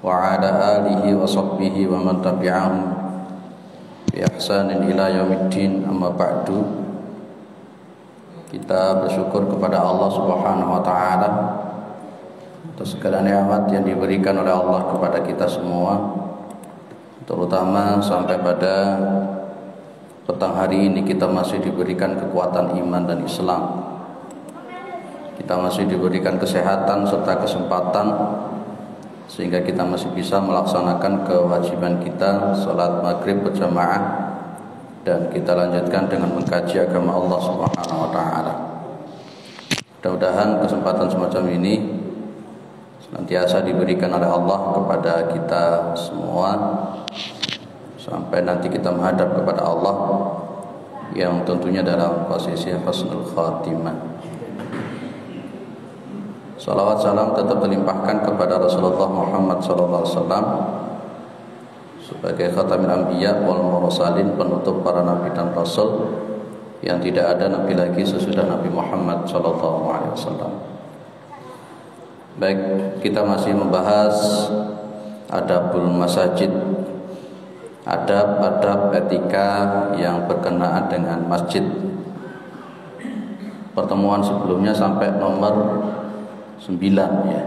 wa ala alihi wa sahbihi wa man tabi'ahum bi ihsanin ila yaumiddin. Amma ba'du. Kita bersyukur kepada Allah Subhanahu wa taala atas segala nikmat yang diberikan oleh Allah kepada kita semua, terutama sampai pada petang hari ini kita masih diberikan kekuatan iman dan Islam. Kita masih diberikan kesehatan serta kesempatan sehingga kita masih bisa melaksanakan kewajiban kita salat maghrib berjamaah, dan kita lanjutkan dengan mengkaji agama Allah Subhanahu wa taala. Mudah-mudahan kesempatan semacam ini senantiasa diberikan oleh Allah kepada kita semua sampai nanti kita menghadap kepada Allah yang tentunya dalam posisi husnul khatimah. Salawat salam tetap terlimpahkan kepada Rasulullah Muhammad SAW sebagai khatamul anbiya wal mursalin, penutup para nabi dan rasul, yang tidak ada nabi lagi sesudah Nabi Muhammad SAW. Baik, kita masih membahas adabul masajid, adab-adab etika yang berkenaan dengan masjid. Pertemuan sebelumnya sampai nomor 9 ya.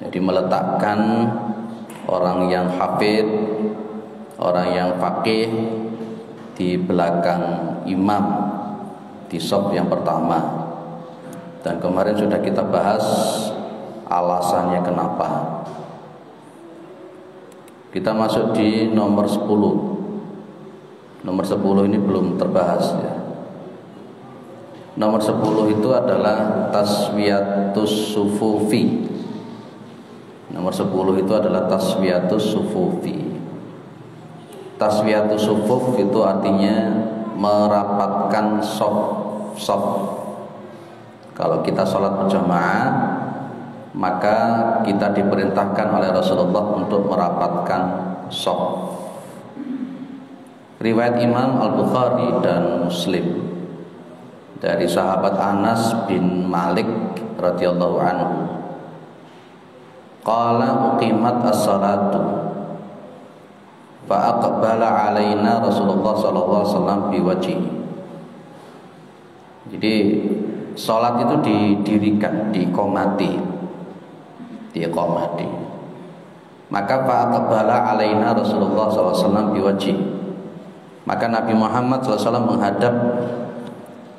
Jadi meletakkan orang yang hafid, orang yang faqih di belakang imam di shaf yang pertama. Dan kemarin sudah kita bahas alasannya kenapa. Kita masuk di nomor 10. Nomor 10 ini belum terbahas ya. Nomor 10 itu adalah taswiyatus sufufi. Nomor 10 itu adalah taswiyatus sufufi. Taswiyatus sufuf itu artinya merapatkan shaf. Kalau kita sholat berjamaah, maka kita diperintahkan oleh Rasulullah untuk merapatkan shaf. Riwayat Imam Al-Bukhari dan Muslim dari sahabat Anas bin Malik radhiyallahu anhu, qala uqimat as-salatu fa aqbala alaina Rasulullah sallallahu alaihi wasallam biwajhihi. Jadi salat itu didirikan, diiqamati. Maka fa aqbala alaina Rasulullah sallallahu alaihi wasallam biwajhihi. Maka Nabi Muhammad sallallahu alaihi wasallam menghadap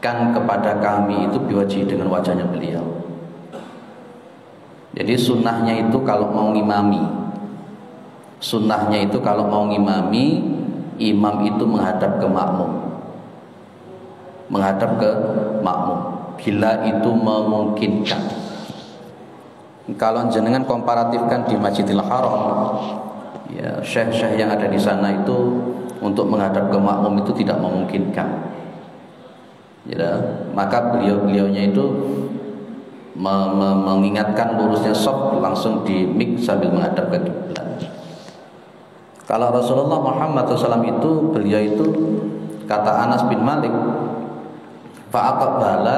kepada kami itu biwajhi, dengan wajahnya beliau. Jadi sunnahnya itu kalau mau ngimami, imam itu menghadap ke makmum, bila itu memungkinkan. Kalau jenengan komparatifkan di Masjidil Haram, ya syekh-syekh yang ada di sana itu untuk menghadap ke makmum itu tidak memungkinkan. Ya, maka beliau-beliaunya itu mengingatkan lurusnya shaf, langsung di mik sambil menghadap ke kiblat. Kalau Rasulullah Muhammad SAW itu, beliau itu, kata Anas bin Malik, fa'aqbala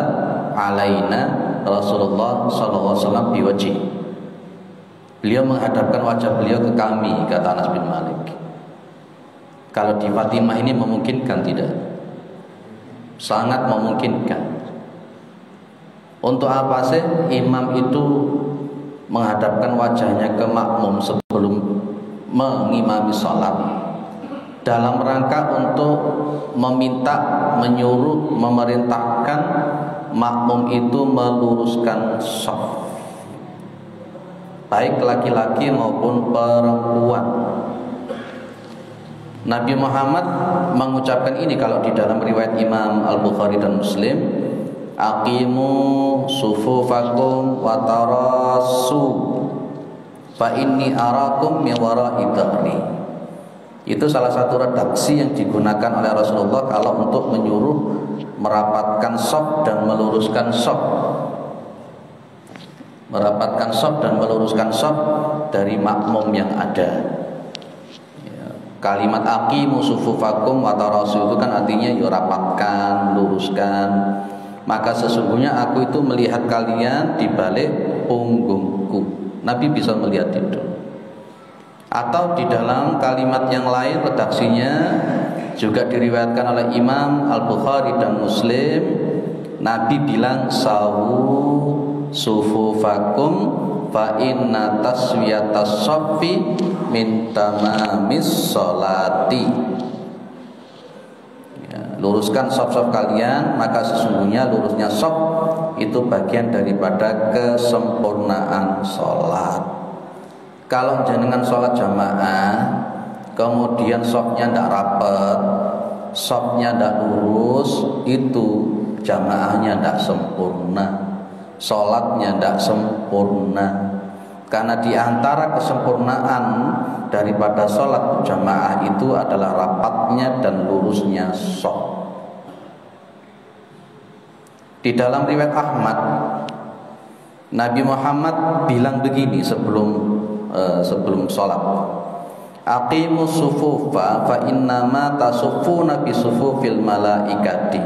alaina Rasulullah SAW biwajhi. Beliau menghadapkan wajah beliau ke kami, kata Anas bin Malik. Kalau di Fatimah ini memungkinkan tidak? Sangat memungkinkan. Untuk apa sih imam itu menghadapkan wajahnya ke makmum sebelum mengimami sholat? Dalam rangka untuk meminta, menyuruh, memerintahkan makmum itu meluruskan shaf, baik laki-laki maupun perempuan. Nabi Muhammad mengucapkan ini kalau di dalam riwayat Imam Al-Bukhari dan Muslim, aqimu sufufakum wa tarassu fa inni arakum min wara'i dhahri. Itu salah satu redaksi yang digunakan oleh Rasulullah kalau untuk menyuruh merapatkan shaf dan meluruskan shaf. Merapatkan shaf dan meluruskan shaf dari makmum yang ada. Kalimat aqimu sufufakum wa tarasu itu kan artinya ya rapatkan, luruskan. Maka sesungguhnya aku itu melihat kalian di balik punggungku. Nabi bisa melihat itu. Atau di dalam kalimat yang lain redaksinya juga diriwayatkan oleh Imam Al-Bukhari dan Muslim, Nabi bilang sawu sufufakum fa inna taswiyatas shaffi min tamamis sholati. Luruskan shaf-shaf kalian, maka sesungguhnya lurusnya shaf itu bagian daripada kesempurnaan sholat. Kalau jenengan sholat jamaah, kemudian shafnya tidak rapet, shafnya tidak lurus, itu jamaahnya tidak sempurna, sholatnya tidak sempurna. Karena di antara kesempurnaan daripada sholat jamaah itu adalah rapatnya dan lurusnya shaf. Di dalam riwayat Ahmad, Nabi Muhammad bilang begini sebelum sholat, aqimus sufufa fa innama tasuffuna bi sufufil malaikati.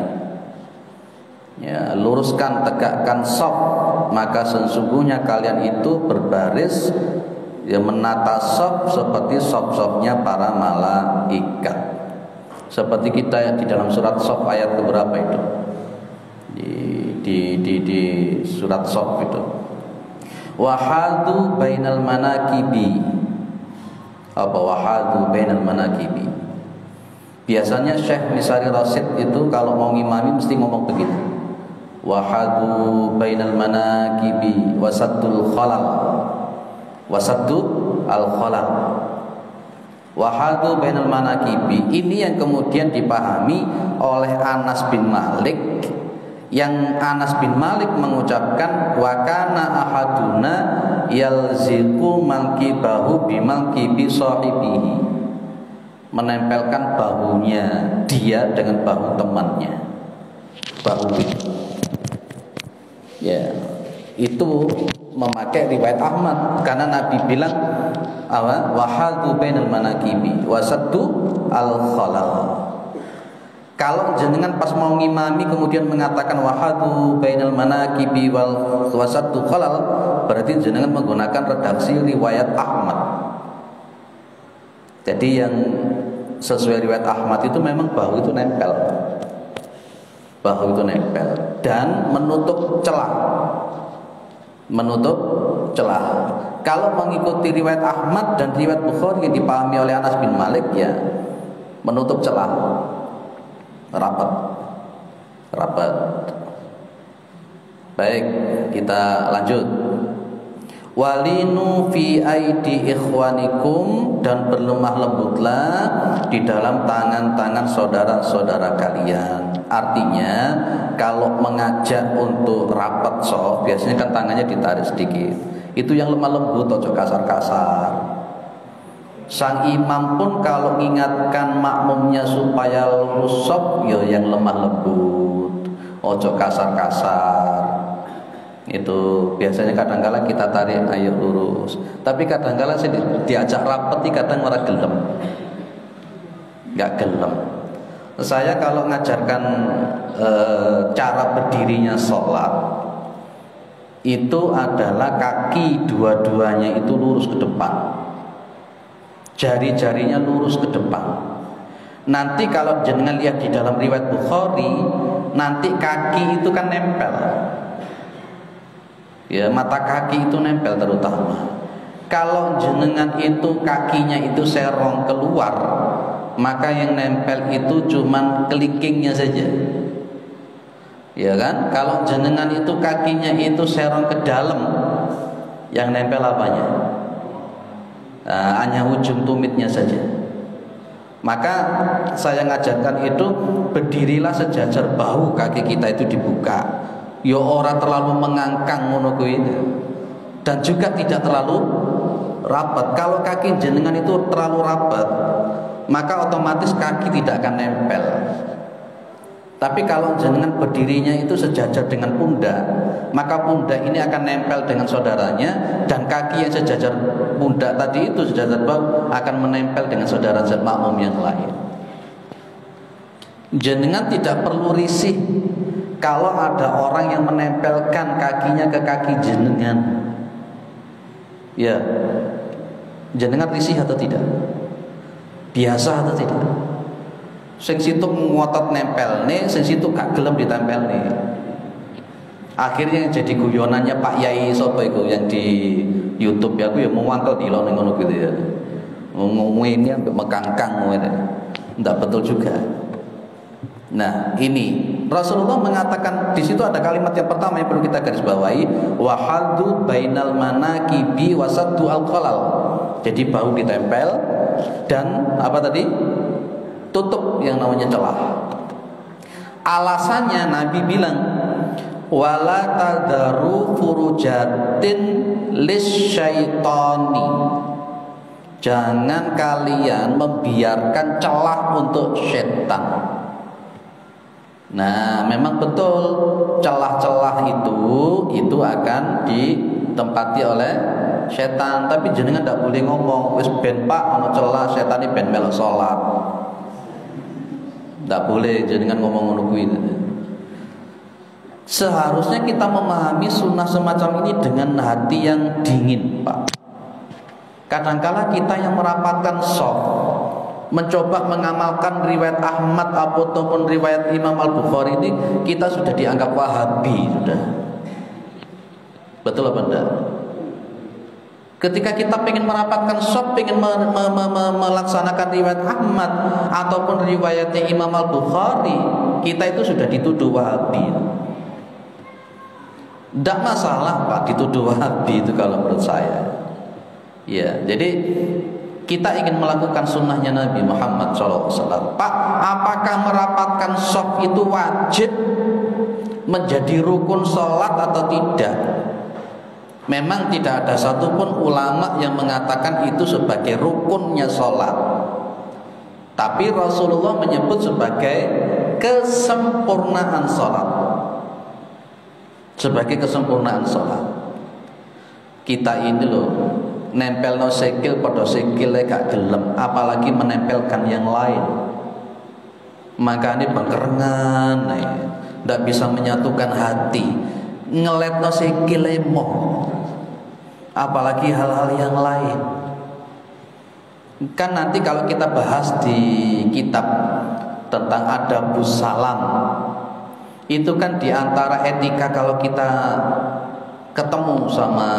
Ya, luruskan, tegakkan shaf, maka sesungguhnya kalian itu berbaris, ya, menata shaf seperti shaf-shafnya para malaikat. Seperti kita di dalam surat Shaf ayat keberapa itu? Di surat Shaf itu. Wahadu bainal manakibi. Apa wahadu bainal manakibi? Biasanya Syekh Misari Rasyid itu kalau mau ngimami mesti ngomong begitu. Wahadu bainal manakibi wasaddul khalal. Wasaddul al-khalal. Wahadu bainal manakibi. Ini yang kemudian dipahami oleh Anas bin Malik, yang Anas bin Malik mengucapkan wa kana ahaduna yalziqu mankibahu bimankibi sahibihi, menempelkan bahunya dia dengan bahu temannya, bahu ya, itu memakai riwayat Ahmad karena Nabi bilang wahadu bainal manakibi wasaddu al-khalal. Kalau jenengan pas mau ngimami kemudian mengatakan wahadu bainal manakibi wal wasaddu khalal, berarti jenengan menggunakan redaksi riwayat Ahmad. Jadi yang sesuai riwayat Ahmad itu memang bahu itu nempel. Bahu itu nempel dan menutup celah. Menutup celah. Kalau mengikuti riwayat Ahmad dan riwayat Bukhari yang dipahami oleh Anas bin Malik, ya menutup celah. Rapat. Baik, kita lanjut. Walinu fi aidi ikhwanikum, dan berlemah lembutlah di dalam tangan-tangan saudara-saudara kalian. Artinya kalau mengajak untuk rapat shaf, biasanya kan tangannya ditarik sedikit. Itu yang lemah lembut, ojo kasar-kasar. Sang imam pun kalau mengingatkan makmumnya supaya lurus shaf, ya yang lemah lembut, ojo kasar-kasar. Itu biasanya kadang-kala kita tarik ayo lurus, tapi kadang-kala diajak rapat kadang malah gelem, nggak gelem. Saya kalau ngajarkan cara berdirinya sholat, itu adalah kaki dua-duanya itu lurus ke depan, jari-jarinya lurus ke depan. Nanti kalau jenengan lihat di dalam riwayat Bukhari, nanti kaki itu kan nempel, ya, mata kaki itu nempel terutama. Kalau jenengan itu kakinya itu serong keluar, maka yang nempel itu cuman kelingkingnya saja, ya kan? Kalau jenengan itu kakinya itu serong ke dalam, yang nempel apanya? Hanya ujung tumitnya saja. Maka saya ngajarkan itu berdirilah sejajar bahu kaki kita itu dibuka. Ya ora terlalu mengangkang ngono kuwi, dan juga tidak terlalu rapat. Kalau kaki jenengan itu terlalu rapat, maka otomatis kaki tidak akan nempel. Tapi kalau jenengan berdirinya itu sejajar dengan pundak, maka pundak ini akan nempel dengan saudaranya, dan kaki yang sejajar pundak tadi itu sejajar bahu akan menempel dengan saudara makmum yang lain. Jenengan tidak perlu risih kalau ada orang yang menempelkan kakinya ke kaki jenengan, ya, Jenengan risih atau tidak? Biasa atau tidak? Sing situ ngotot nempel nih, sing situ gak gelem ditempel nih. Akhirnya yang jadi guyonannya Pak Yai sopo itu yang di YouTube ya, aku ya mau wangkel di lo ngono gitu ya. Ngomongin sampai mekangkang ngomongin. Enggak betul juga. Nah, ini Rasulullah mengatakan, di situ ada kalimat yang pertama yang perlu kita garis bawahi, wa haddu bainal manakibi wasaddu al-qalal. Jadi bahu ditempel dan apa tadi? Tutup yang namanya celah. Alasannya Nabi bilang, wala tadaru furujatin lisyaitani. Jangan kalian membiarkan celah untuk setan. Nah, memang betul celah-celah itu akan ditempati oleh setan. Tapi jenengan tidak boleh ngomong wis ben Pak ono celah setan ben melok salat. Tidak boleh jenengan ngomong ngono kuwi. Seharusnya kita memahami sunnah semacam ini dengan hati yang dingin, Pak. Kadangkala kita yang merapatkan shaf, mencoba mengamalkan riwayat Ahmad ataupun riwayat Imam Al-Bukhari ini, kita sudah dianggap Wahabi sudah. Betul apa enggak? Ketika kita ingin merapatkan shaf, ingin melaksanakan riwayat Ahmad ataupun riwayatnya Imam Al-Bukhari, kita itu sudah dituduh Wahabi. Tidak masalah Pak dituduh Wahabi itu kalau menurut saya. Ya, jadi kita ingin melakukan sunnahnya Nabi Muhammad SAW. Pak, apakah merapatkan shaf itu wajib menjadi rukun sholat atau tidak? Memang tidak ada satupun ulama yang mengatakan itu sebagai rukunnya sholat. Tapi Rasulullah menyebut sebagai kesempurnaan sholat. Sebagai kesempurnaan sholat. Kita ini loh, nempel no sikil pada sikile gak gelem, apalagi menempelkan yang lain. Maka ini bengkerengan, tidak bisa menyatukan hati. Ngelet no sikile moh, apalagi hal-hal yang lain. Kan nanti kalau kita bahas di kitab tentang adabus salam, itu kan diantara etika kalau kita ketemu sama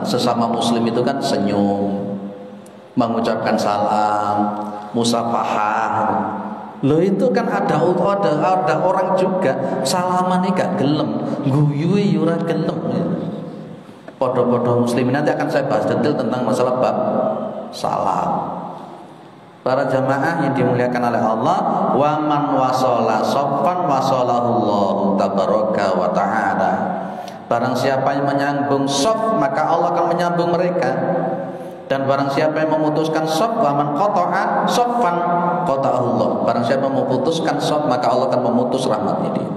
sesama muslim itu kan senyum, mengucapkan salam, musafahah. Loh itu kan ada orang juga salaman gak gelem, guyui ora gelem. Podo-podo muslimin, nanti akan saya bahas detail tentang masalah bab salam. Para jamaah yang dimuliakan oleh Allah, wa man wasala saffan wasalahullahu tabaraka wa ta'ala. Barang siapa yang menyambung shaf, maka Allah akan menyambung mereka. Dan barang siapa yang memutuskan shaf, wa man qata'a shaffan qata'ahullah. Barang siapa yang memutuskan shaf, maka Allah akan memutus rahmatnya dia.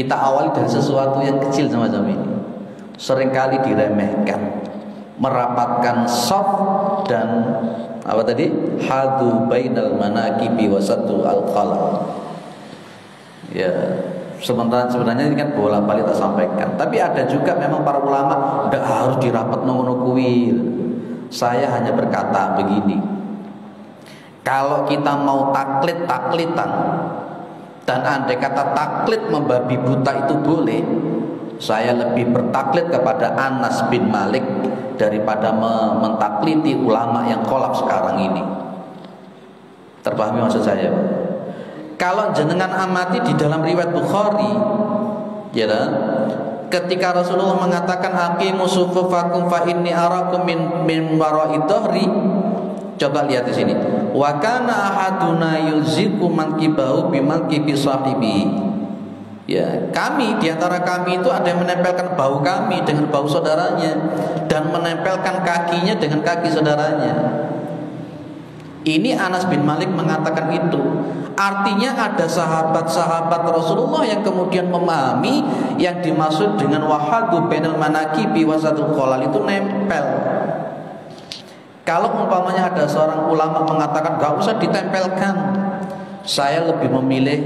Kita awali dari sesuatu yang kecil semacam ini. Seringkali diremehkan. Merapatkan shaf dan apa tadi? Hadu bainal manakibi wasaddu al-qalal. Ya, sebenarnya ini kan bolak-balik tak sampaikan. Tapi ada juga memang para ulama tidak harus dirapat ngono kuwi. Saya hanya berkata begini. Kalau kita mau taklitan dan andai kata taklid membabi buta itu boleh, saya lebih bertaklid kepada Anas bin Malik daripada mentakliti ulama yang kolab sekarang ini. Terpahami maksud saya? Kalau jenengan amati di dalam riwayat Bukhari, ya, ketika Rasulullah mengatakan aqimu sufufakum fa inni arakum min wara'i dhahri, coba lihat di sini. Wa kana ahaduna yuziku mankibahu bimankibi sahibi. Ya, kami di antara kami itu ada yang menempelkan bahu kami dengan bahu saudaranya dan menempelkan kakinya dengan kaki saudaranya. Ini Anas bin Malik mengatakan itu. Artinya ada sahabat-sahabat Rasulullah yang kemudian memahami yang dimaksud dengan wahadu bainal manakibi wasadul qalal itu nempel. Kalau umpamanya ada seorang ulama mengatakan gak usah ditempelkan, saya lebih memilih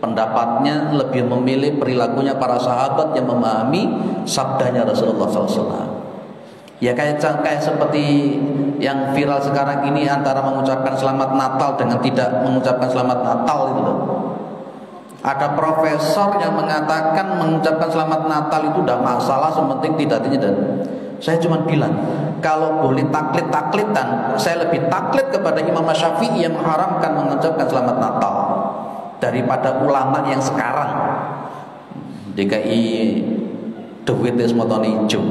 pendapatnya, lebih memilih perilakunya para sahabat yang memahami sabdanya Rasulullah SAW. Ya kayak seperti yang viral sekarang ini antara mengucapkan selamat Natal dengan tidak mengucapkan selamat Natal itu loh. Ada profesor yang mengatakan mengucapkan selamat Natal itu udah masalah, sementing tidak dan saya cuma bilang kalau boleh taklid-taklidan, saya lebih taklid kepada Imam Syafi'i yang mengharamkan mengucapkan selamat Natal daripada ulama yang sekarang DKI duit semotone hijau.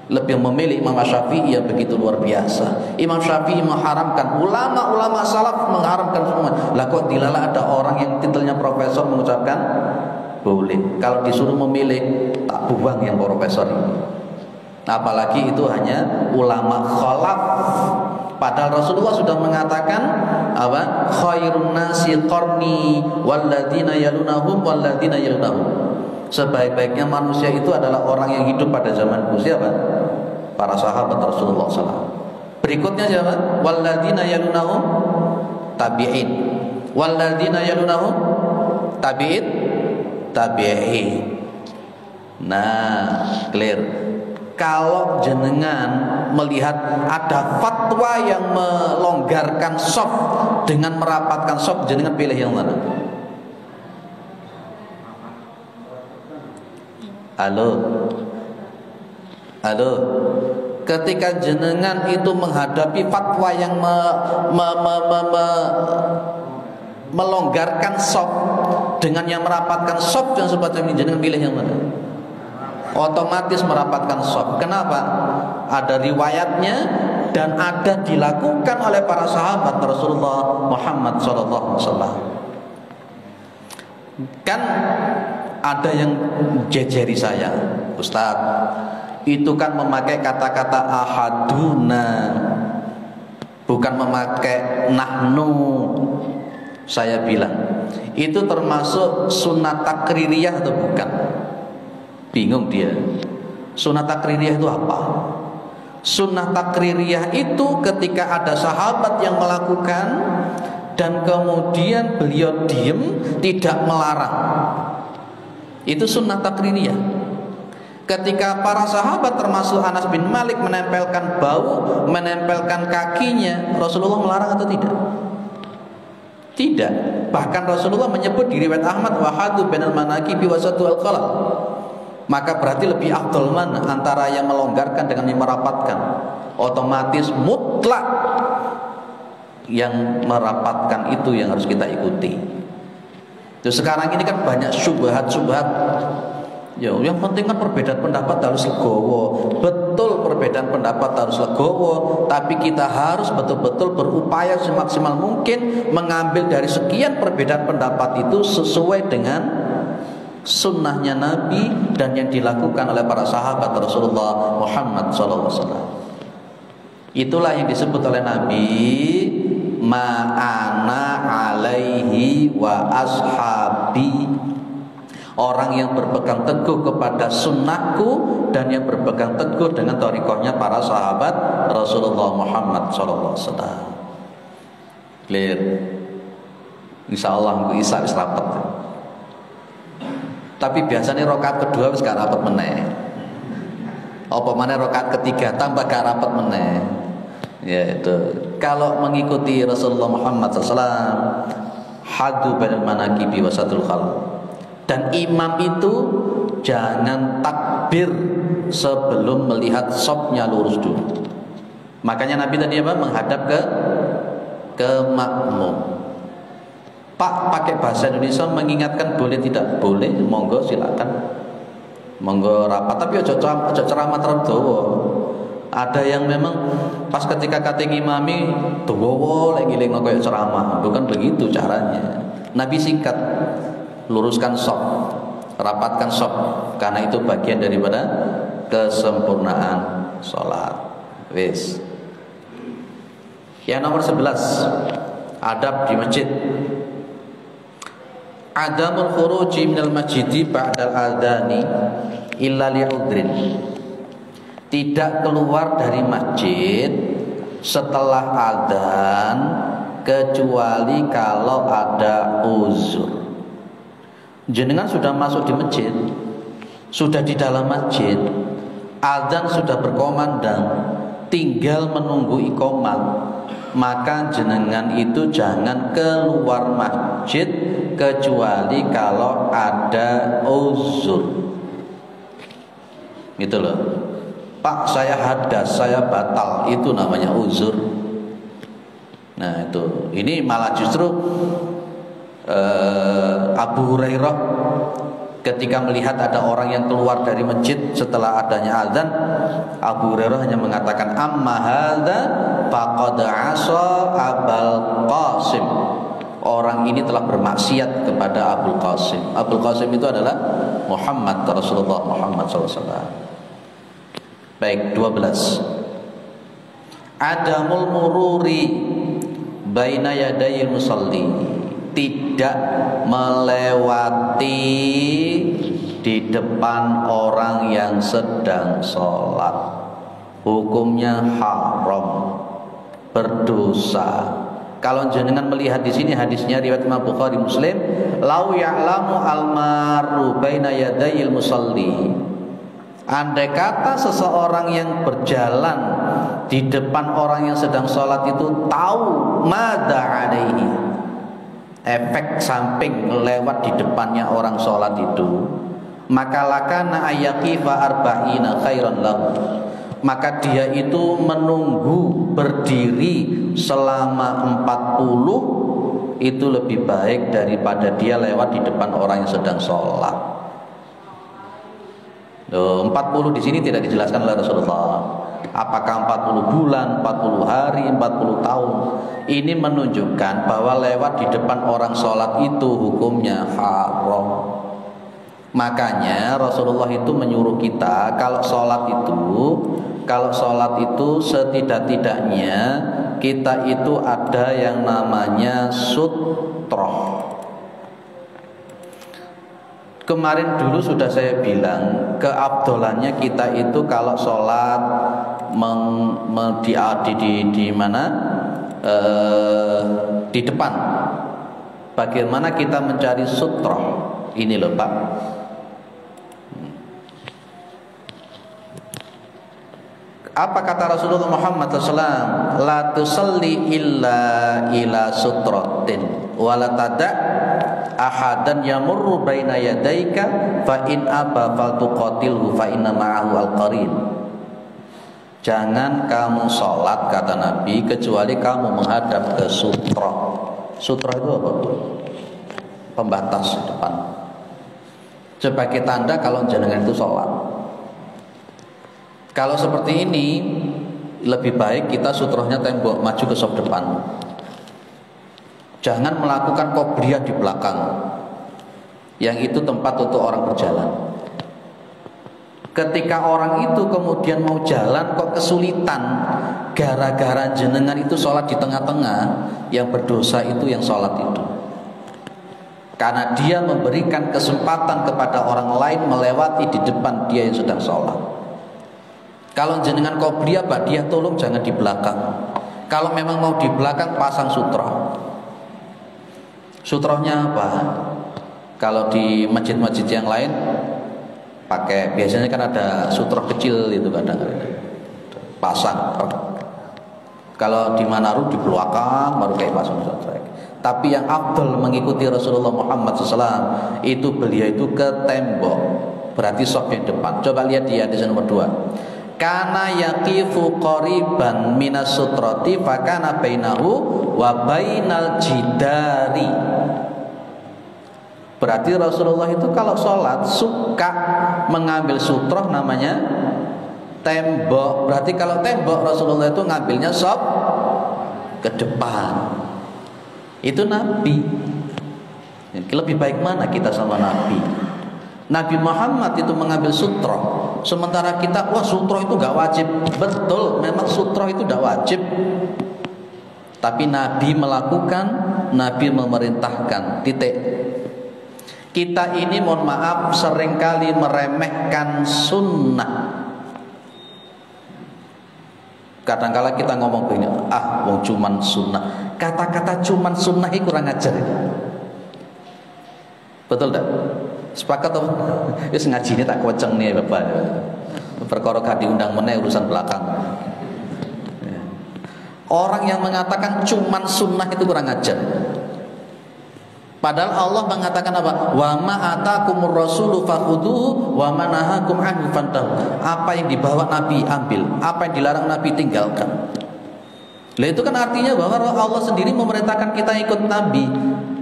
Lebih memilih Imam Syafi'i yang begitu luar biasa. Imam Syafi'i mengharamkan, ulama-ulama salaf mengharamkan semua. Lah kok dilala ada orang yang titelnya profesor mengucapkan boleh. Kalau disuruh memilih, tak buang yang profesor ini. Apalagi itu hanya ulama khalaf. Padahal Rasulullah sudah mengatakan apa? Khairun nasi qarni walladzina yalunahum walladzina yalunahum. Sebaik-baiknya manusia itu adalah orang yang hidup pada zamanku. Siapa? Para sahabat Rasulullah SAW. Berikutnya siapa? Walladzina yalunahum tabi'in. Walladzina yalunahum tabi'in. Nah, clear. Kalau jenengan melihat ada fatwa yang melonggarkan shaf dengan merapatkan shaf, jenengan pilih yang mana? Halo. Ketika jenengan itu menghadapi fatwa yang melonggarkan shaf dengan yang merapatkan shaf dan sebagainya, jenengan pilih yang mana? Otomatis merapatkan shaf. Kenapa? Ada riwayatnya dan ada dilakukan oleh para sahabat Rasulullah Muhammad SAW. Kan ada yang jejeri saya, Ustaz, itu kan memakai kata-kata ahaduna, bukan memakai nahnu. Saya bilang, itu termasuk sunnah takririyah atau bukan? Bingung dia. Sunnah takririyah itu apa? Sunnah takririyah itu ketika ada sahabat yang melakukan dan kemudian beliau diam, tidak melarang. Itu sunnah takririyah. Ketika para sahabat termasuk Anas bin Malik menempelkan bau, menempelkan kakinya, Rasulullah melarang atau tidak? Tidak. Bahkan Rasulullah menyebut di riwayat Ahmad, wahadu bainal manakibi wasatu al-qalam. Maka berarti lebih afdal mana antara yang melonggarkan dengan yang merapatkan? Otomatis mutlak yang merapatkan itu yang harus kita ikuti. Terus sekarang ini kan banyak syubhat-syubhat. Ya, yang penting kan perbedaan pendapat harus legowo. Betul, perbedaan pendapat harus legowo, tapi kita harus betul-betul berupaya semaksimal mungkin mengambil dari sekian perbedaan pendapat itu sesuai dengan sunnahnya Nabi dan yang dilakukan oleh para sahabat Rasulullah Muhammad SAW. Itulah yang disebut oleh Nabi ma'ana alaihi wa ashabi. Orang yang berpegang teguh kepada sunnahku dan yang berpegang teguh dengan thariqahnya para sahabat Rasulullah Muhammad SAW. Clear? Insyaallah aku isa wis rapet. Tapi biasanya rakaat kedua wis gak rapet meneh. Apa maneh rakaat ketiga tambah gak rapet meneh. Ya itu. Kalau mengikuti Rasulullah Muhammad SAW, hadu bainal manakibi wasatul khalq. Dan imam itu jangan takbir sebelum melihat shafnya lurus dulu. Makanya Nabi tadi apa? Menghadap ke makmum. Pak, pakai bahasa Indonesia mengingatkan boleh tidak? Boleh, monggo silakan. Monggo rapat, tapi ojo ceramah terlalu dawa. Ada yang memang pas ketika kate ngimami dawa lagi ngeling koyo ceramah. Bukan begitu caranya. Nabi singkat, luruskan shaf, rapatkan shaf, karena itu bagian daripada kesempurnaan sholat. Wis. Yang nomor 11, adab di masjid. Adamul khuruji minal masjidi ba'dal adani illa li'udrin. Tidak keluar dari masjid setelah adzan kecuali kalau ada uzur. Jenengan sudah masuk di masjid, sudah di dalam masjid, azan sudah berkomandang, tinggal menunggu iqamah, maka jenengan itu jangan keluar masjid kecuali kalau ada uzur. Gitu loh. Pak, saya hadas, saya batal, itu namanya uzur. Nah itu, ini malah justru Abu Hurairah ketika melihat ada orang yang keluar dari masjid setelah adanya azan, Abu Hurairah hanya mengatakan, amma hadza faqad asa Abul Qasim. Orang ini telah bermaksiat kepada Abul Qasim. Abul Qasim itu adalah Muhammad, Rasulullah Muhammad SAW. Baik, 12. Adamul mururi baina yadayil musalli, tidak melewati di depan orang yang sedang sholat. Hukumnya haram, berdosa. Kalau jenengan melihat di sini hadisnya riwayat Imam Bukhari Muslim, lau ya'lamu almaru baina yadayil musalli. Andai kata seseorang yang berjalan di depan orang yang sedang sholat itu tahu madza alaihi, efek samping lewat di depannya orang sholat itu, maka lakana ayyaqifa arba'ina khairan lahu, maka dia itu menunggu berdiri selama 40 itu lebih baik daripada dia lewat di depan orang yang sedang sholat. 40 di sini tidak dijelaskan oleh Rasulullah. Apakah 40 bulan, 40 hari, 40 tahun? Ini menunjukkan bahwa lewat di depan orang sholat itu hukumnya haram. Makanya Rasulullah itu menyuruh kita kalau sholat itu setidak-tidaknya kita itu ada yang namanya sutroh. Kemarin dulu sudah saya bilang keabdolannya kita itu kalau sholat di mana di depan. Bagaimana kita mencari sutroh? Ini loh Pak. Apa kata Rasulullah Muhammad SAW? La tusalli illa ila sutratin wa la tada' ahadan yamurru baina yadaika fa in aba faltuqatilhu fa inna ma'ahu al-qarin. Jangan kamu sholat, kata Nabi, kecuali kamu menghadap ke sutroh. Sutroh itu apa? Pembatas depan, sebagai tanda kalau jenengan itu sholat. Kalau seperti ini lebih baik kita sutrohnya tembok, maju ke saf depan. Jangan melakukan qobliyah di belakang, yang itu tempat untuk orang berjalan. Ketika orang itu kemudian mau jalan kok kesulitan gara-gara jenengan itu sholat di tengah-tengah, yang berdosa itu yang sholat itu, karena dia memberikan kesempatan kepada orang lain melewati di depan dia yang sedang sholat. Kalau jenengan qobliyah, ba'diyah, tolong jangan di belakang. Kalau memang mau di belakang, pasang sutroh. Sutrohnya apa? Kalau di masjid-masjid yang lain pakai, biasanya kan ada sutroh kecil itu kadang-kadang pasang. Kalau di Manado di belakang baru kayak pasang sutroh. Tapi yang afdal mengikuti Rasulullah Muhammad SAW itu beliau itu ke tembok, berarti saf yang depan. Coba lihat di hadis nomor 2. Kana yaqifu qariban minas sutrati fakana bainahu wa bainal jidari. Berarti Rasulullah itu kalau sholat suka mengambil sutroh, namanya tembok. Berarti kalau tembok Rasulullah itu ngambilnya saf ke depan. Itu Nabi. Lebih baik mana kita sama Nabi? Nabi Muhammad itu mengambil sutroh, sementara kita, wah sutroh itu gak wajib. Betul, memang sutroh itu gak wajib, tapi Nabi melakukan, Nabi memerintahkan, titik. Kita ini mohon maaf seringkali meremehkan sunnah. Kadang-kala kita ngomong begini, wong cuman sunnah. Kata-kata cuman sunnah itu kurang ajar. Betul tak? Sepakat atau? Wis ngaji ini tak koceng nih Bapak. perkara gak diundang meneh urusan belakang. Orang yang mengatakan cuman sunnah itu kurang ajar. Padahal Allah mengatakan apa? Wa ma atakumur rasulu fakhudhuhu wa ma nahakum anhu fantahu. Apa yang dibawa Nabi ambil, apa yang dilarang Nabi tinggalkan. Lah itu kan artinya bahwa Allah sendiri memerintahkan kita ikut Nabi.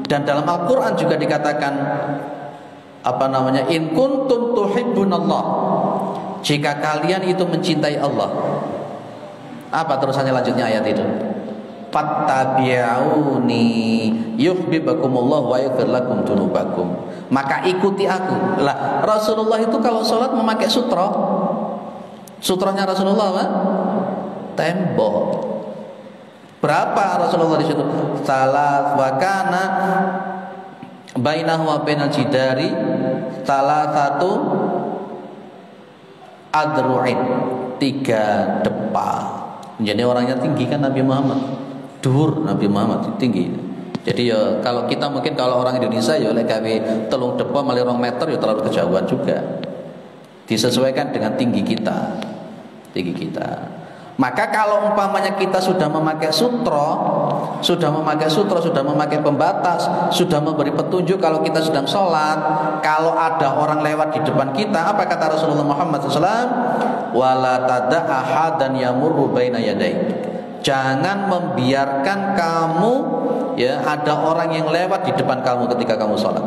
Dan dalam Al-Qur'an juga dikatakan in kuntum tuhibbunallah. Jika kalian itu mencintai Allah. Apa terusannya lanjutnya ayat itu? Fattabi'uni yuhibbukumullah wa yaghfir lakum dzunubakum. Maka ikuti aku. Lah, Rasulullah itu kalau sholat memakai sutra. Sutranya Rasulullah apa? Tembok. Berapa Rasulullah di situ? Salat wa kana bainahu wa bainal jidari satu adru'in, 3 depa. Jadi orangnya tinggi kan Nabi Muhammad. Dhuwur Nabi Muhammad tinggi. Jadi ya kalau kita mungkin kalau orang Indonesia ya oleh gawe telung depa mali 2 meter ya terlalu kejauhan juga. Disesuaikan dengan tinggi kita. Maka kalau umpamanya kita sudah memakai sutra, sudah memakai pembatas, sudah memberi petunjuk kalau kita sedang sholat, kalau ada orang lewat di depan kita, apa kata Rasulullah Muhammad SAW? Wala tada ahadan yamurru baina yadayk. Jangan membiarkan kamu ya ada orang yang lewat di depan kamu ketika kamu sholat.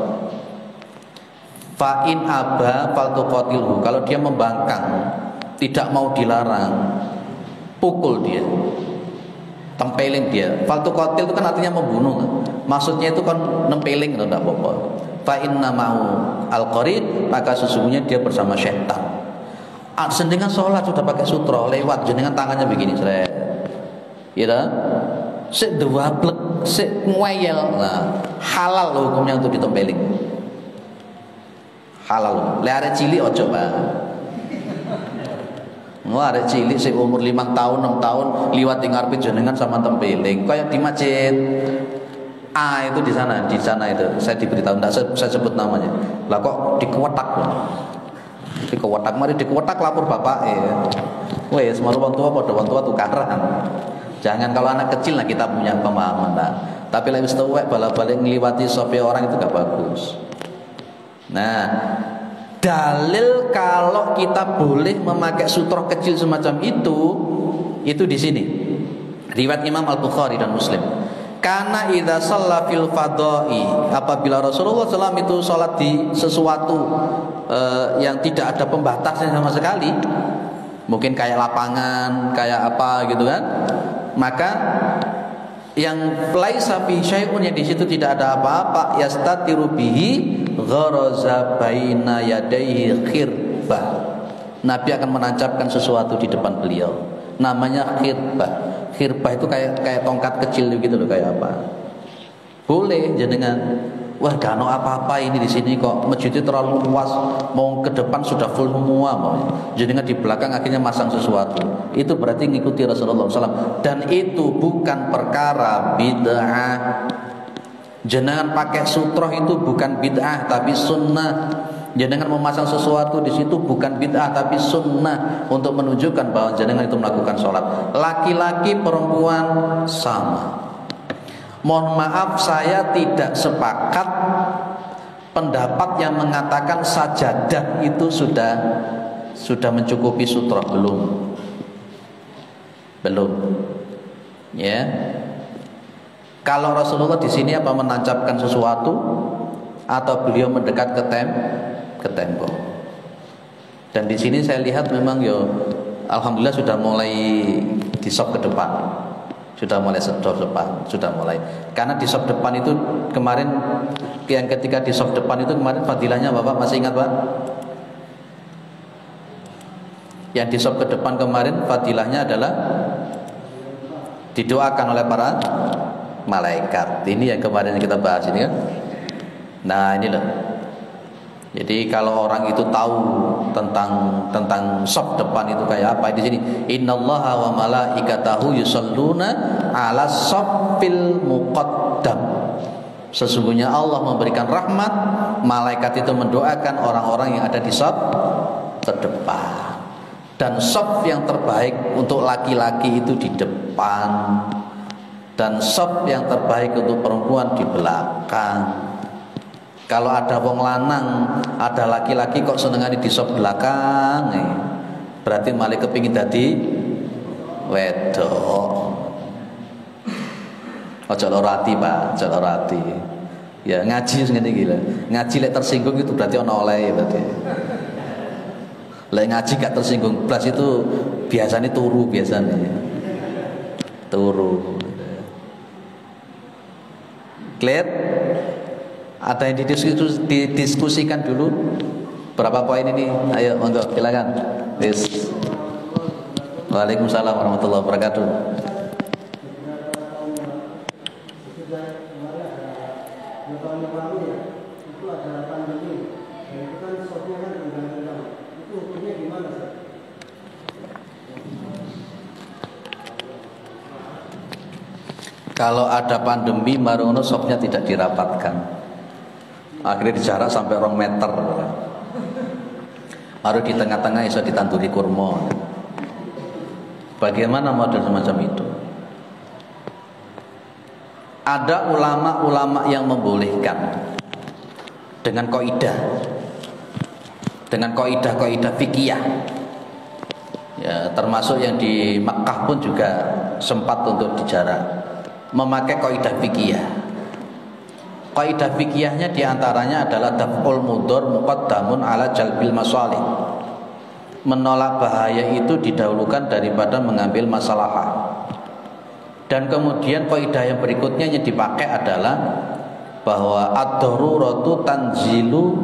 Fa in aba faltuqatilhu. Kalau dia membangkang, tidak mau dilarang, pukul dia, tempeling dia. Faltuqatil itu kan artinya membunuh. Maksudnya itu kan nempeling, tidak apa-apa. Fa inna ma'u al-qarin, maka sesungguhnya dia bersama syaitan. Sendengan sholat sudah pakai sutra, lewat jenengan tangannya begini, gitu. Sik dwablek, sik ngweyel. Nah, halal loh hukumnya untuk ditempeling. Halal loh. Le arek cilik ojo, Pak. Wah, arek cilik sik umur 5 tahun, 6 tahun liwat di ngarepe jenengan sama tempeling. Kayak di masjid A itu di sana itu. Saya diberitahu, enggak saya sebut namanya. Lah kok dikewetak loh. Dikewetak, mari dikewetak lapor bapak ya. Wes, maru wong tua padha wong tua tukaran. Jangan kalau anak kecil lah kita punya pemahaman lah. Tapi lek wis tuwek bala-balik ngliwati sope orang itu gak bagus. Nah, dalil kalau kita boleh memakai sutra kecil semacam itu di sini. Riwayat Imam Al-Bukhari dan Muslim. Karena idza shalla fil fadai, apabila Rasulullah SAW itu salat di sesuatu yang tidak ada pembatasnya sama sekali, mungkin kayak lapangan, kayak apa gitu kan, maka yang laisa fi syai'un, yang di situ tidak ada apa-apa, yastatiru bihi gharaza baina yadayhi khirbah. Nabi akan menancapkan sesuatu di depan beliau, namanya khirbah. Khirbah itu kayak tongkat kecil gitu loh, kayak apa? Boleh jenengan. Wah, gak ada apa-apa ini di sini kok. Masjidnya terlalu luas, mau ke depan sudah full semua, mau. Jenengan di belakang akhirnya masang sesuatu. Itu berarti ngikuti Rasulullah SAW. Dan itu bukan perkara bid'ah. Jenengan pakai sutroh itu bukan bid'ah tapi sunnah. Jenengan memasang sesuatu di situ bukan bid'ah tapi sunnah, untuk menunjukkan bahwa jenengan itu melakukan sholat. Laki-laki perempuan sama. Mohon maaf, saya tidak sepakat pendapat yang mengatakan sajadah itu sudah mencukupi sutra. Belum. Ya. Kalau Rasulullah di sini apa menancapkan sesuatu atau beliau mendekat ke tembok. Dan di sini saya lihat memang alhamdulillah sudah mulai di sop ke depan. Sudah mulai. Karena di sop depan itu kemarin, yang ketika di sop depan itu kemarin fadilahnya Bapak masih ingat, Pak? Yang di sop ke depan kemarin fadilahnya adalah didoakan oleh para malaikat. Ini yang kemarin kita bahas ini kan. Nah, ini loh. Jadi kalau orang itu tahu tentang saf depan itu kayak apa, di sini innallaha wa malaikatahu yusholluna ala saffil muqaddam. Sesungguhnya Allah memberikan rahmat, malaikat itu mendoakan orang-orang yang ada di saf terdepan. Dan shaf yang terbaik untuk laki-laki itu di depan, dan shaf yang terbaik untuk perempuan di belakang. Kalau ada wong lanang, ada laki-laki kok senengane di shaf belakang, berarti malah kepingin dadi wedok. Ojo lorati Pak, ojo lorati. Ya ngaji ngene iki lho. Ngaji lek tersinggung itu berarti ono oleh berarti. Lek ngaji gak tersinggung plus itu biasanya turu biasanya. Turu. Clear? Ada yang didiskusikan dulu? Berapa poin ini? Ayo monggo silakan. Yes. Waalaikumsalam warahmatullahi wabarakatuh. Kalau ada pandemi, marono sopnya tidak dirapatkan. Akhirnya dijarak sampai 2 meter. Baru di tengah-tengah bisa ditanduri kurma. Bagaimana model semacam itu? Ada ulama-ulama yang membolehkan dengan kaidah fikih. Ya, termasuk yang di Makkah pun juga sempat untuk dijarak. Memakai kaidah fikih. Kaidah fikihnya diantaranya adalah daf'ul mudhar muqaddamun ala jalbil masalih. Menolak bahaya itu didahulukan daripada mengambil masalah. Dan kemudian kaidah yang berikutnya yang dipakai adalah bahwa ad-daruratu tanzilu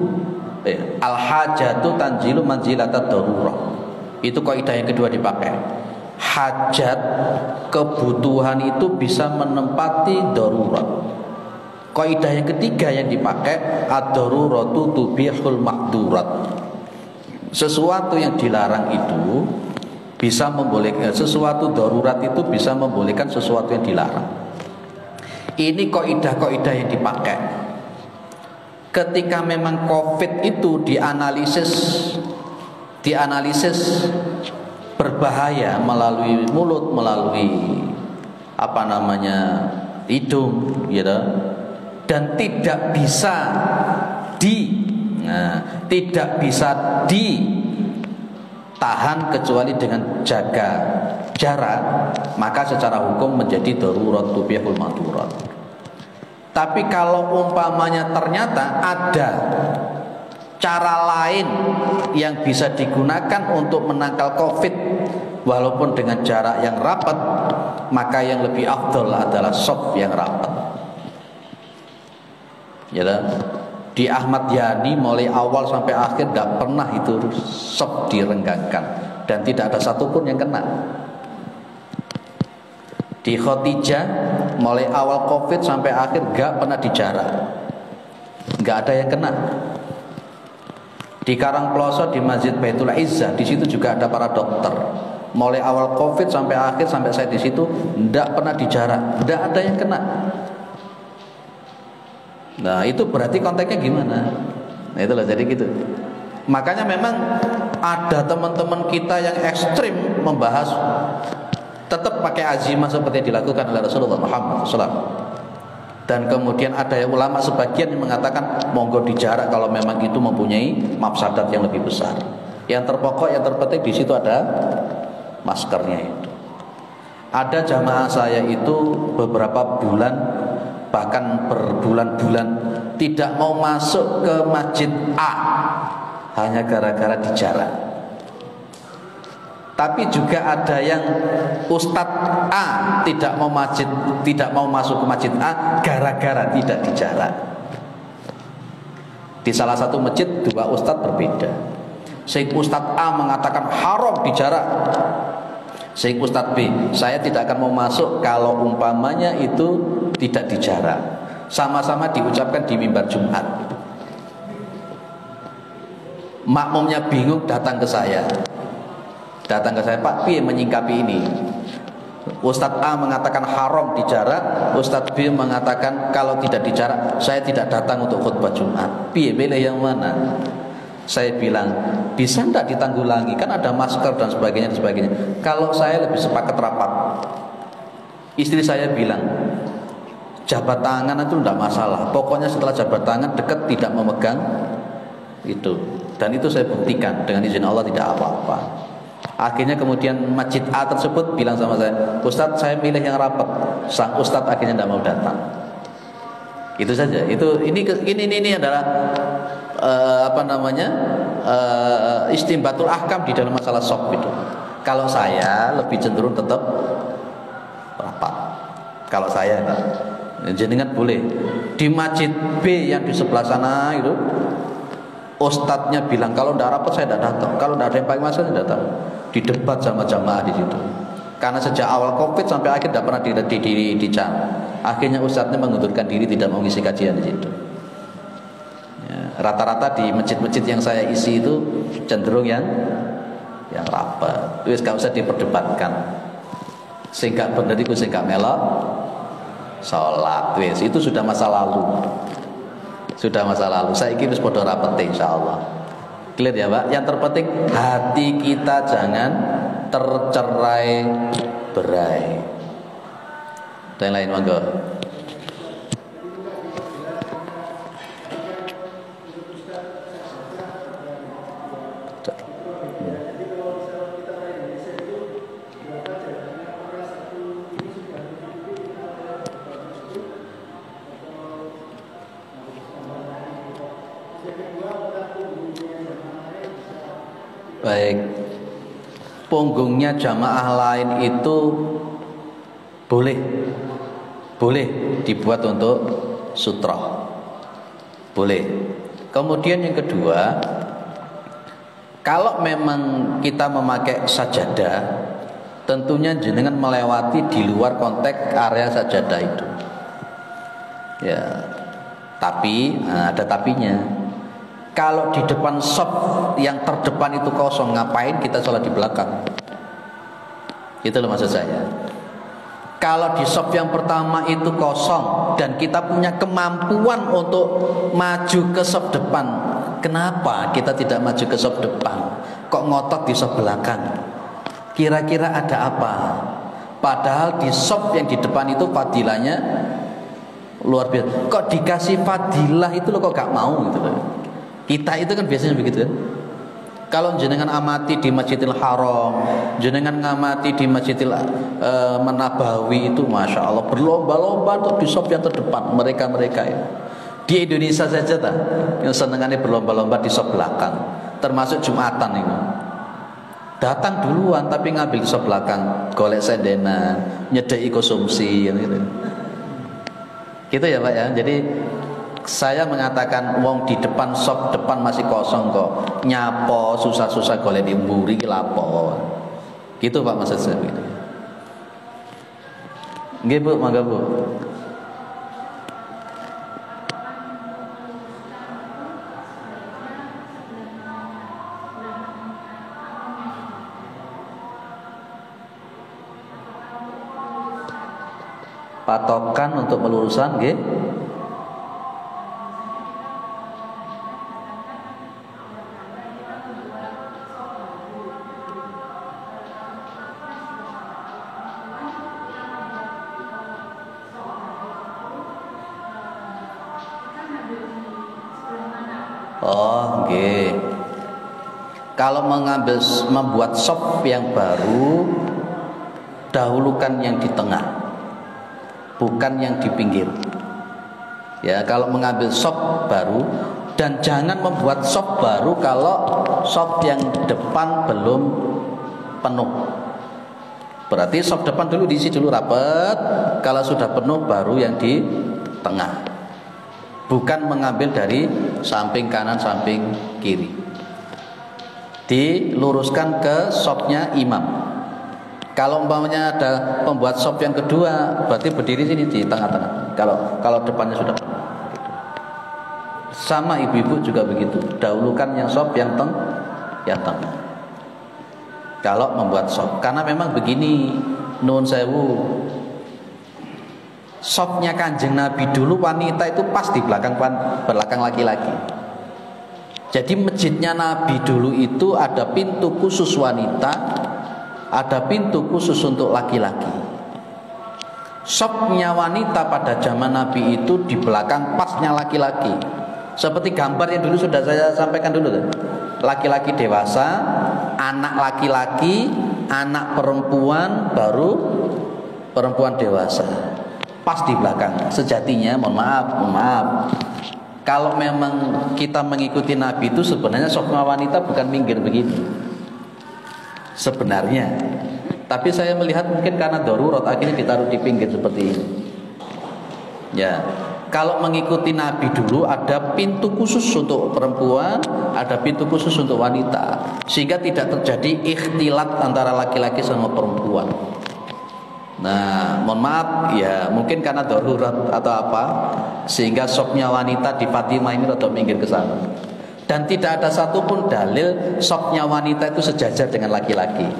al-hajatu tanzilu manzilatad darurah. Itu kaidah yang kedua dipakai. Hajat, kebutuhan itu bisa menempati darurat. Kaidah yang ketiga yang dipakai ad-daruratu tubihul mahdurat. Sesuatu yang dilarang itu bisa membolehkan, sesuatu darurat itu bisa membolehkan sesuatu yang dilarang. Ini kaidah-kaidah yang dipakai ketika memang COVID itu dianalisis berbahaya melalui mulut, melalui hidung, gitu, dan tidak bisa ditahan kecuali dengan jaga jarak, maka secara hukum menjadi darurat tubihul mahdurat. Tapi kalau umpamanya ternyata ada cara lain yang bisa digunakan untuk menangkal COVID walaupun dengan jarak yang rapat, maka yang lebih afdol adalah shaf yang rapat. Ya, di Ahmad Yani mulai awal sampai akhir gak pernah itu shaf direnggangkan dan tidak ada satupun yang kena. Di Khotijah mulai awal COVID sampai akhir gak pernah dijarak, gak ada yang kena. Di Karangploso di Masjid Baitul Izzah, di situ juga ada para dokter. Mulai awal COVID sampai akhir, sampai saya di situ tidak pernah dijarak, tidak ada yang kena. Nah itu berarti konteksnya gimana? Nah itulah jadi gitu. Makanya memang ada teman-teman kita yang ekstrim membahas tetap pakai azimah seperti yang dilakukan oleh Rasulullah Muhammad SAW. Dan kemudian ada yang ulama sebagian yang mengatakan monggo dijarak kalau memang itu mempunyai mafsadat yang lebih besar. Yang terpokok, yang terpenting di situ ada maskernya itu. Ada jamaah saya itu beberapa bulan, bahkan berbulan-bulan tidak mau masuk ke masjid A hanya gara-gara dijarak. Tapi juga ada yang Ustadz A tidak mau masuk ke masjid A gara-gara tidak dijarak. Di salah satu masjid 2 ustadz berbeda. Syekh Ustadz A mengatakan haram dijarak. Syekh Ustadz B, saya tidak akan mau masuk kalau umpamanya itu tidak dijarak. Sama-sama diucapkan di mimbar Jumat. Makmumnya bingung datang ke saya. Pak, piye menyingkapi ini? Ustadz A mengatakan haram dijarak, Ustadz B mengatakan kalau tidak dijarak saya tidak datang untuk khutbah Jumat. Piye, pilih yang mana? Saya bilang, bisa enggak ditanggulangi? Kan ada masker dan sebagainya dan sebagainya. Kalau saya lebih sepakat rapat. Istri saya bilang, jabat tangan itu enggak masalah. Pokoknya setelah jabat tangan dekat tidak memegang itu. Dan itu saya buktikan dengan izin Allah tidak apa-apa. Akhirnya kemudian masjid A tersebut bilang sama saya, Ustadz saya milih yang rapat. Sang Ustadz akhirnya tidak mau datang. Itu saja. Ini adalah istimbatul ahkam di dalam masalah shop itu. Kalau saya lebih cenderung tetap rapat. Kalau saya jenengan boleh di masjid B yang di sebelah sana itu, ustadznya bilang kalau tidak rapat saya tidak datang. Kalau tidak ada yang pakai masker saya datang. Didebat sama jamaah di situ. Karena sejak awal Covid sampai akhir tidak pernah dicam. Akhirnya ustadznya mengundurkan diri, tidak mau ngisi kajian di situ. Rata-rata di masjid-masjid yang saya isi itu cenderung yang rapat. Wis gak usah diperdebatkan. Sing gak bener iku sing gak melok salat. Wis itu sudah masa lalu. Sudah masa lalu. Saiki wis padha rapete insyaallah. Clear ya, Pak? Yang terpenting hati kita jangan tercerai-berai. Dan lain monggo. Baik, punggungnya jamaah lain itu boleh dibuat untuk sutra, boleh. Kemudian yang kedua, kalau memang kita memakai sajadah, tentunya jenengan melewati di luar konteks area sajadah itu. Ya, tapi ada tapinya. Kalau di depan shop yang terdepan itu kosong, ngapain kita sholat di belakang? Itu loh maksud saya. Kalau di shop yang pertama itu kosong dan kita punya kemampuan untuk maju ke shop depan, kenapa kita tidak maju ke shop depan? Kok ngotot di shop belakang? Kira-kira ada apa? Padahal di shop yang di depan itu fadilahnya luar biasa. Kok dikasih fadilah itu loh kok gak mau gitu loh. Kita itu kan biasanya begitu kan. Kalau jenengan amati di Masjidil Haram, jenengan ngamati di Masjidil Nabawi itu Masya Allah berlomba-lomba untuk di shop yang terdepan. Mereka ya. Di Indonesia saja yang senengannya berlomba-lomba di shop belakang. Termasuk Jumatan itu. Datang duluan tapi ngambil di shop belakang, golek sendenan, nyedeki konsumsi gitu. Gitu ya Pak ya. Jadi saya mengatakan wong di depan shop depan masih kosong kok, nyapo susah-susah golek di mburi lapo. Gitu Pak maksud saya gitu. Nggih Bu, mangga Bu. Patokan untuk meluruskan nggih. Oh, nggih. Kalau membuat shop yang baru, dahulukan yang di tengah, bukan yang di pinggir. Ya, kalau mengambil shop baru, dan jangan membuat shop baru kalau shop yang depan belum penuh. Berarti shop depan dulu diisi dulu rapat, kalau sudah penuh baru yang di tengah. Bukan mengambil dari samping kanan, samping kiri. Diluruskan ke shopnya imam. Kalau umpamanya ada pembuat shop yang kedua, berarti berdiri sini di tengah-tengah. Kalau depannya sudah penuh. Sama ibu-ibu juga begitu. Dahulukan yang shop yang tengah. Kalau membuat shop, karena memang begini, nun sewu. Shopnya Kanjeng Nabi dulu wanita itu pas di belakang laki-laki. Jadi masjidnya Nabi dulu itu ada pintu khusus wanita, ada pintu khusus untuk laki-laki. Shopnya wanita pada zaman Nabi itu di belakang pasnya laki-laki. Seperti gambar yang dulu sudah saya sampaikan dulu kan? Laki-laki dewasa, anak laki-laki, anak perempuan, baru perempuan dewasa. Pas di belakang. Sejatinya, mohon maaf. Kalau memang kita mengikuti Nabi itu sebenarnya shopnya wanita bukan minggir begini. Sebenarnya. Tapi saya melihat mungkin karena darurat akhirnya ditaruh di pinggir seperti ini. Ya, kalau mengikuti Nabi dulu ada pintu khusus untuk perempuan, ada pintu khusus untuk wanita, sehingga tidak terjadi ikhtilat antara laki-laki sama perempuan. Nah, mohon maaf ya, mungkin karena darurat atau apa, sehingga shopnya wanita di Fatimah ini rada minggir ke sana. Dan tidak ada satupun dalil shopnya wanita itu sejajar dengan laki-laki.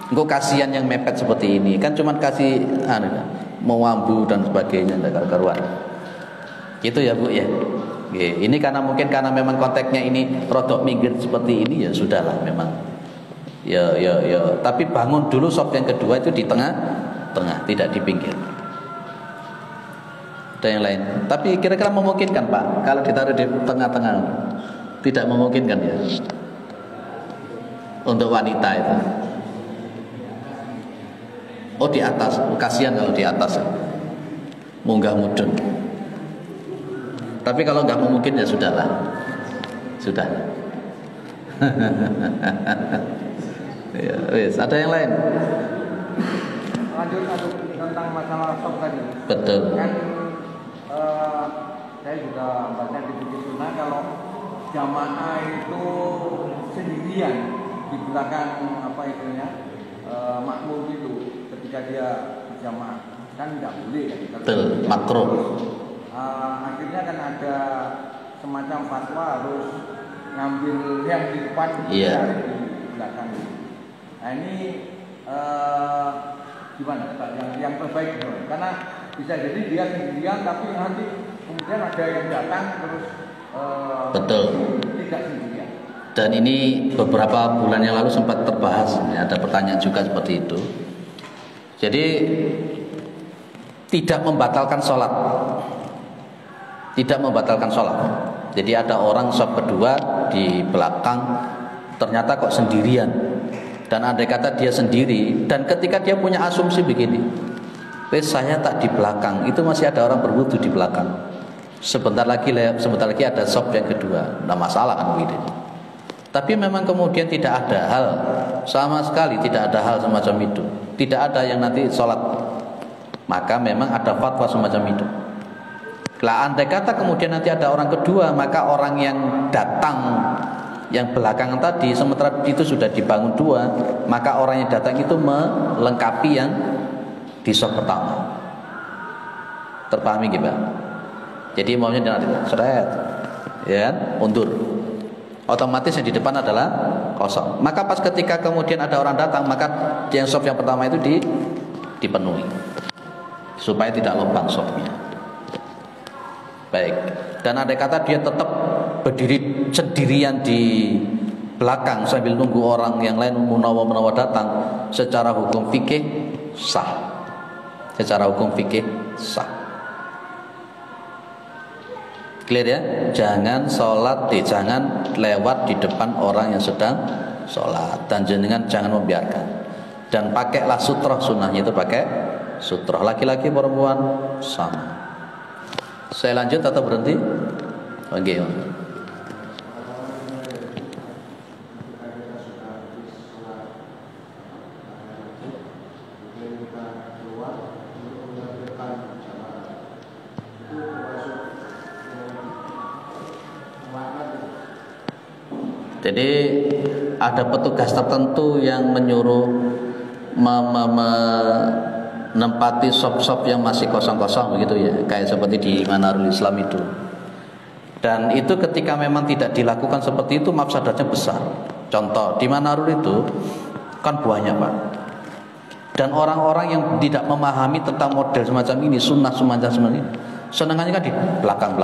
Engkau kasihan yang mepet seperti ini, kan cuma kasih mewambu dan sebagainya, tidak karuan. Itu ya Bu ya. Oke, ini karena mungkin karena memang konteksnya ini rodok minggir seperti ini, ya sudahlah memang. Ya. Tapi bangun dulu shop yang kedua itu di tengah, tidak di pinggir. Ada yang lain. Tapi kira-kira memungkinkan Pak kalau ditaruh di tengah-tengah? Tidak memungkinkan ya. Untuk wanita itu. Oh di atas, kasihan kalau di atas, munggah mudun. Tapi kalau nggak mungkin ya sudahlah, sudah. Ya, wis. Ada yang lain? Lanjut tentang masalah shop tadi. Betul. Kan saya juga baca di buku sunnah kalau jamaah itu sendirian di belakang apa itunya makmum itu. Ketika dia berjamaah kan tidak boleh kan? Betul, makruh. Akhirnya kan ada semacam fatwa harus ngambil yang di depan di belakang. Nah ini gimana Pak? Yang terbaik gimana? Karena bisa jadi dia sendirian tapi nanti kemudian ada yang datang terus betul. Tidak sendirian. Dan ini beberapa bulan yang lalu sempat terbahas, ada pertanyaan juga seperti itu. Jadi tidak membatalkan sholat. Tidak membatalkan sholat. Jadi ada orang shop kedua di belakang, ternyata kok sendirian. Dan andai kata dia sendiri, dan ketika dia punya asumsi begini, saya tak di belakang, itu masih ada orang berwudu di belakang. Sebentar lagi ada shop yang kedua, tidak masalah kan begitu. Tapi memang kemudian tidak ada hal, sama sekali tidak ada hal semacam itu. Tidak ada yang nanti sholat. Maka memang ada fatwa semacam itu. Lah andai kata kemudian nanti ada orang kedua, maka orang yang datang yang belakangan tadi, sementara itu sudah dibangun dua, maka orang yang datang itu melengkapi yang di shop pertama. Terpahami gitu? Jadi maunya nanti seret, ya, undur. Otomatis yang di depan adalah kosong. Maka pas ketika kemudian ada orang datang, maka yang shop yang pertama itu dipenuhi supaya tidak lubang shopnya. Baik. Dan andai kata dia tetap berdiri sendirian di belakang sambil nunggu orang yang lain menawa datang, secara hukum fikih sah. Secara hukum fikih sah. Clear ya? Jangan jangan lewat di depan orang yang sedang sholat, dan jangan membiarkan. Dan pakailah sutroh, sunnahnya itu pakai sutroh. Laki-laki perempuan sama. Saya lanjut atau berhenti? Oke. Jadi ada petugas tertentu yang menyuruh menempati shop-shop yang masih kosong-kosong begitu ya, kayak seperti di Manarul Islam itu. Dan itu ketika memang tidak dilakukan seperti itu, mafsadatnya besar. Contoh di Manarul itu kan banyak Pak. Dan orang-orang yang tidak memahami tentang model semacam ini, sunnah semacam ini, senangannya kan di belakang.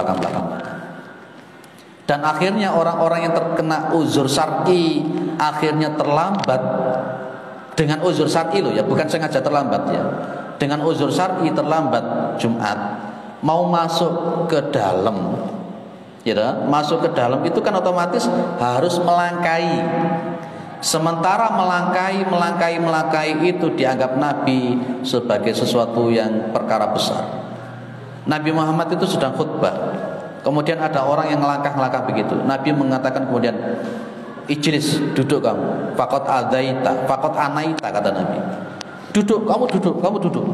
Dan akhirnya orang-orang yang terkena uzur syar'i akhirnya terlambat dengan uzur syar'i loh ya, bukan sengaja terlambat ya. Dengan uzur syar'i terlambat Jumat, mau masuk ke dalam, gitu. Masuk ke dalam itu kan otomatis harus melangkai. Sementara melangkai itu dianggap Nabi sebagai sesuatu yang perkara besar. Nabi Muhammad itu sedang khutbah, kemudian ada orang yang ngelangkah begitu. Nabi mengatakan kemudian, ijlis, duduk kamu. Fakot adaita, fakot anaita, kata Nabi. Duduk, kamu duduk.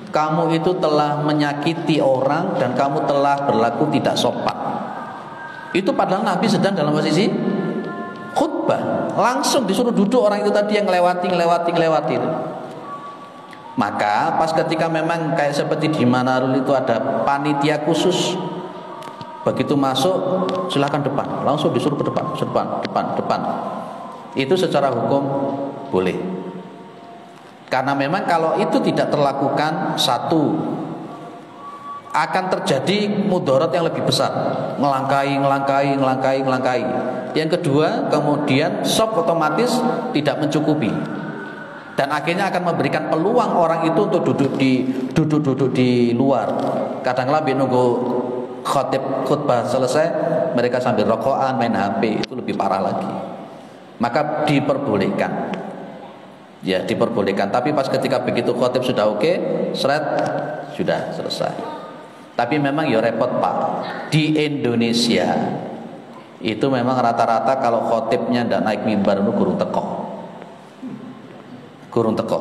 Kamu itu telah menyakiti orang dan kamu telah berlaku tidak sopan. Itu padahal Nabi sedang dalam posisi khutbah, langsung disuruh duduk orang itu tadi yang ngelewati itu. Maka pas ketika memang kayak seperti di Manarul itu ada panitia khusus, begitu masuk silakan depan, langsung disuruh ke depan. Itu secara hukum boleh. Karena memang kalau itu tidak terlakukan, satu, akan terjadi mudarat yang lebih besar, ngelangkai. Yang kedua, kemudian shop otomatis tidak mencukupi, dan akhirnya akan memberikan peluang orang itu untuk duduk di luar. Kadang-kadang nunggu khutbah selesai, mereka sambil rokokan, main HP, itu lebih parah lagi. Maka diperbolehkan, ya diperbolehkan. Tapi pas ketika begitu khotib sudah oke, sudah selesai. Tapi memang ya repot Pak, di Indonesia itu memang rata-rata kalau khotibnya tidak naik mimbar itu gurung teko.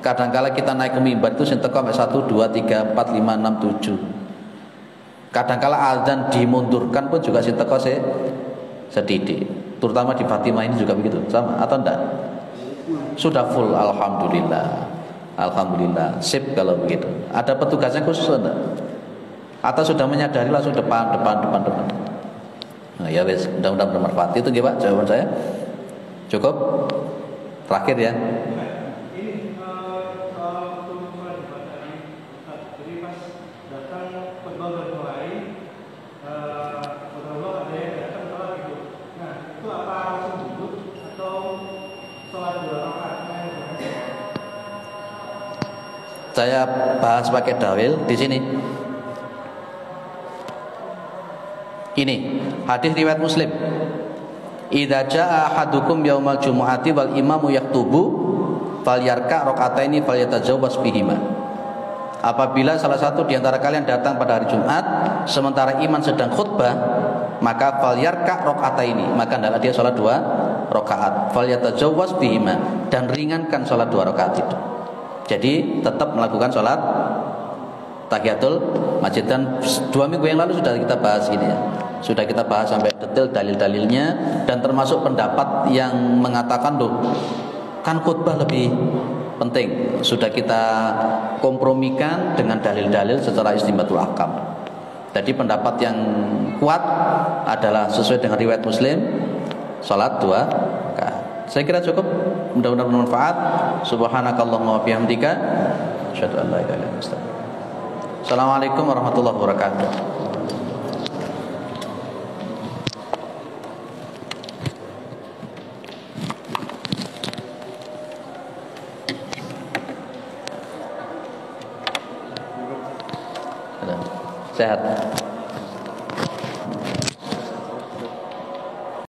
Kadang-kala kita naik ke mimbar itu sing teko 1, 2, 3, 4, 5, 6, 7. Kadang-kala azan dimundurkan pun juga sing teko sedikit. Terutama di Fatimah ini juga begitu, sama atau enggak? Sudah full, alhamdulillah. Sip kalau begitu. Ada petugasnya khusus enggak? Atau sudah menyadari langsung depan. Nah, ya wes, mudah-mudahan bermanfaat. Itu nggih Pak jawaban saya. Cukup? Terakhir ya. Saya bahas pakai dalil di sini. Ini hadis riwayat Muslim. Idza jaa ahadukum yaumal jumu'ati wal imamu yaktubu falyarka raka'ataini falyatajawwaz bihima. Apabila salah satu di antara kalian datang pada hari Jumat sementara imam sedang khutbah, maka falyarka raka'ataini, maka hendaklah dia salat 2 rakaat. Falyatajawwaz bihima, dan ringankan salat 2 rakaat itu. Jadi tetap melakukan salat tahiyatul masjid. Dan 2 minggu yang lalu sudah kita bahas ini ya. Sudah kita bahas sampai detail dalil-dalilnya, dan termasuk pendapat yang mengatakan loh, kan khutbah lebih penting. Sudah kita kompromikan dengan dalil-dalil secara istinbatul ahkam. Jadi pendapat yang kuat adalah sesuai dengan riwayat Muslim, salat 2 rakaat. Saya kira cukup, mudah-mudahan bermanfaat. Subhanakallahumma wa bihamdika asyhadu an la ilaha illa anta astaghfiruka wa atubu ilaik. Assalamualaikum warahmatullahi wabarakatuh. Sehat.